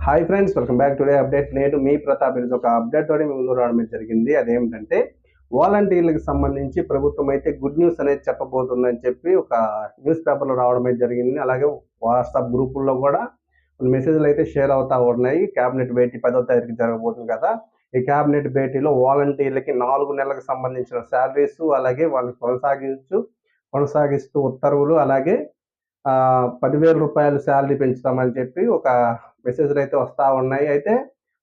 Hi friends, welcome back today update. నేను మీ ప్రతాప్. ఈరోజు ఒక అప్డేట్ తోటి మీ ముందు రావడం జరిగింది. అదేమిటంటే వాలంటీర్లకు సంబంధించి ప్రభుత్వం అయితే గుడ్ న్యూస్ అనేది చెప్పబోతుందని చెప్పి ఒక న్యూస్ పేపర్లో రావడం అయితే జరిగింది. అలాగే వాట్సాప్ గ్రూపుల్లో కూడా కొన్ని మెసేజ్లు అయితే షేర్ అవుతా ఉన్నాయి. క్యాబినెట్ భేటీ 10వ తారీఖు జరగబోతుంది కదా. ఈ క్యాబినెట్ భేటీలో వాలంటీర్లకి 4 నెలలకు సంబంధించిన శాలరీస్, అలాగే వాళ్ళు కొనసాగిస్తూ ఉత్తర్వులు, అలాగే 10,000 రూపాయలు శాలరీ పెంచుతామని చెప్పి ఒక మెసేజ్లు అయితే వస్తూ ఉన్నాయి. అయితే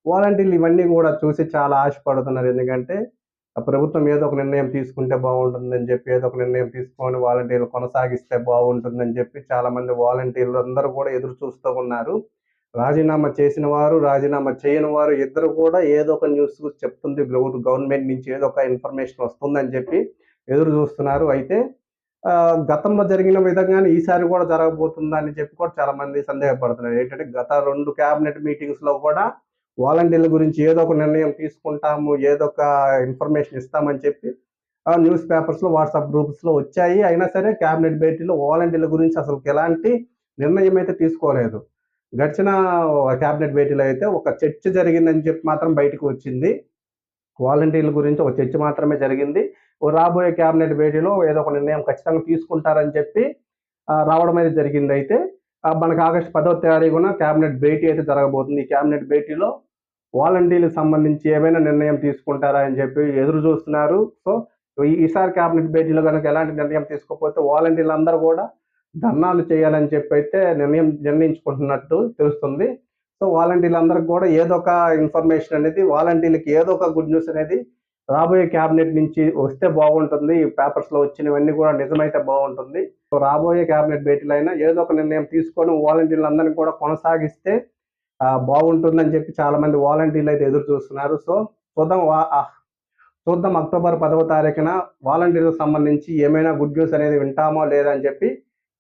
వాలంటీర్లు ఇవన్నీ కూడా చూసి చాలా ఆశపడుతున్నారు. ఎందుకంటే ప్రభుత్వం ఏదో ఒక నిర్ణయం తీసుకుంటే బాగుంటుందని చెప్పి, ఏదో ఒక నిర్ణయం తీసుకొని వాలంటీర్లు కొనసాగిస్తే బాగుంటుందని చెప్పి చాలామంది వాలంటీర్లు అందరూ కూడా ఎదురు చూస్తూ ఉన్నారు. రాజీనామా చేసిన వారు, రాజీనామా చేయని వారు ఇద్దరు కూడా ఏదో ఒక న్యూస్ చెప్తుంది, గవర్నమెంట్ నుంచి ఏదో ఒక ఇన్ఫర్మేషన్ వస్తుందని చెప్పి ఎదురు చూస్తున్నారు. అయితే గతంలో జరిగిన విధంగానే ఈసారి కూడా జరగబోతుందా అని చెప్పి కూడా చాలా మంది సందేహపడుతున్నారు. ఏంటంటే గత 2 క్యాబినెట్ మీటింగ్స్ లో కూడా వాలంటీర్ల గురించి ఏదో ఒక నిర్ణయం తీసుకుంటాము, ఏదో ఒక ఇన్ఫర్మేషన్ ఇస్తామని చెప్పి న్యూస్ పేపర్స్ లో, వాట్సాప్ గ్రూప్స్ లో వచ్చాయి. అయినా సరే క్యాబినెట్ భేటీలో వాలంటీర్ల గురించి అసలు ఎలాంటి నిర్ణయం అయితే తీసుకోలేదు. గడిచిన క్యాబినెట్ భేటీలో అయితే ఒక చర్చ జరిగిందని చెప్పి మాత్రం బయటకు వచ్చింది. వాలంటీర్ల గురించి ఒక చర్చ మాత్రమే జరిగింది. రాబోయే క్యాబినెట్ భేటీలో ఏదో ఒక నిర్ణయం ఖచ్చితంగా తీసుకుంటారని చెప్పి రావడం అయితే జరిగింది. అయితే మనకు ఆగస్టు 10వ తారీఖున క్యాబినెట్ భేటీ అయితే జరగబోతుంది. ఈ క్యాబినెట్ భేటీలో వాలంటీర్లకు సంబంధించి ఏమైనా నిర్ణయం తీసుకుంటారా అని చెప్పి ఎదురు చూస్తున్నారు. సో ఈసారి క్యాబినెట్ భేటీలో కనుక ఎలాంటి నిర్ణయం తీసుకోకపోతే వాలంటీర్లు అందరూ కూడా ధర్నాలు చేయాలని చెప్పి అయితే నిర్ణయించుకుంటున్నట్టు తెలుస్తుంది. సో వాలంటీర్లందరికి కూడా ఏదో ఒక ఇన్ఫర్మేషన్ అనేది, వాలంటీర్లకి ఏదో ఒక గుడ్ న్యూస్ అనేది రాబోయే క్యాబినెట్ నుంచి వస్తే బాగుంటుంది. ఈ పేపర్స్ లో వచ్చినవన్నీ కూడా నిజమైతే బాగుంటుంది. సో రాబోయే క్యాబినెట్ భేటీలో అయినా ఏదో ఒక నిర్ణయం తీసుకొని వాలంటీర్లందరినీ కూడా కొనసాగిస్తే బాగుంటుందని చెప్పి చాలా మంది వాలంటీర్లు అయితే ఎదురు చూస్తున్నారు. సో చూద్దాం అక్టోబర్ 10వ తారీఖున వాలంటీర్లకు సంబంధించి ఏమైనా గుడ్ న్యూస్ అనేది వింటామో లేదా అని చెప్పి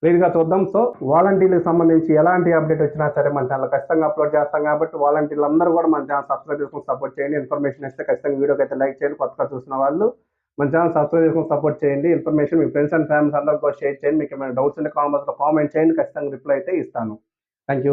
క్లియర్గా చూద్దాం. సో వాలంటీర్లకు సంబంధించి ఎలాంటి అప్డేట్ వచ్చినా సరే మన ఛానల్ ఖచ్చితంగా అప్లోడ్ చేస్తాం కాబట్టి వాలంటీర్లు అందరూ కూడా మన ఛానల్ సబ్స్క్రైబ్ చేసుకుని సపోర్ట్ చేయండి. ఇన్ఫర్మేషన్ ఇస్తే ఖచ్చితంగా వీడియోకి అయితే లైక్ చేయండి. కొత్తగా చూసిన వాళ్ళు మన ఛానల్ సబ్స్క్రైబ్ చేసుకుని సపోర్ట్ చేయండి. Information me friends and families అందరికీ షేర్ చేయండి. మీకు ఏమైనా డౌట్స్ ఉంటే కామెంట్స్లో కామెంట్ చేయండి. ఖచ్చితంగా రిప్లై అయితే ఇస్తాను.